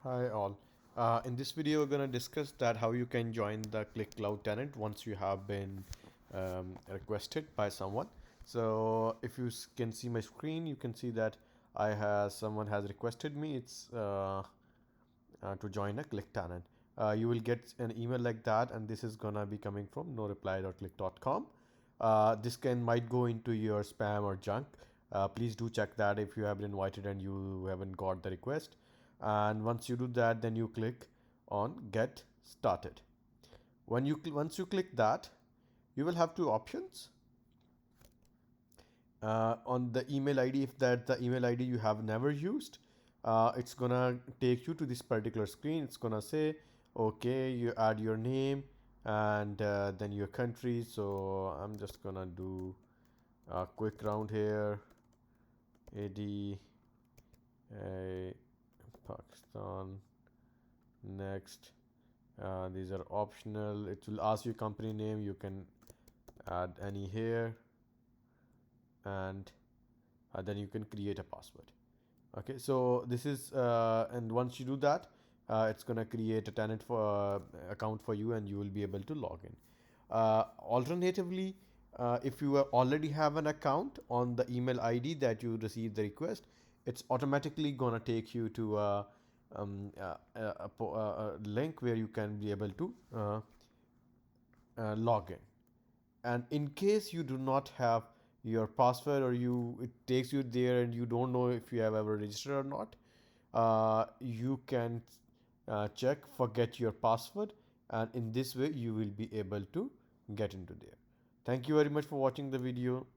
Hi all. In this video, we're gonna discuss that how you can join the Qlik Cloud tenant once you have been requested by someone. So if you can see my screen, you can see that someone has requested me. It's to join a Qlik tenant. You will get an email like that, and this is gonna be coming from noreply.qlik.com. This can might go into your spam or junk. Please do check that if you have been invited and you haven't got the request. And once you do that, then you click on Get Started. Once you click that, you will have two options on the email ID. If that the email ID you have never used, it's gonna take you to this particular screen. It's gonna say, okay, you add your name and then your country. So I'm just gonna do a quick round here. AD, Pakistan. Next, these are optional. It will ask you company name. You can add any here, and then you can create a password. Okay, so this is and once you do that, it's gonna create a tenant for account for you, and you will be able to log in. Alternatively, if you already have an account on the email ID that you received the request, it's automatically gonna take you to a link where you can be able to log in. And in case you do not have your password, or it takes you there and you don't know if you have ever registered or not, you can check forget your password, and in this way you will be able to get into there. Thank you very much for watching the video.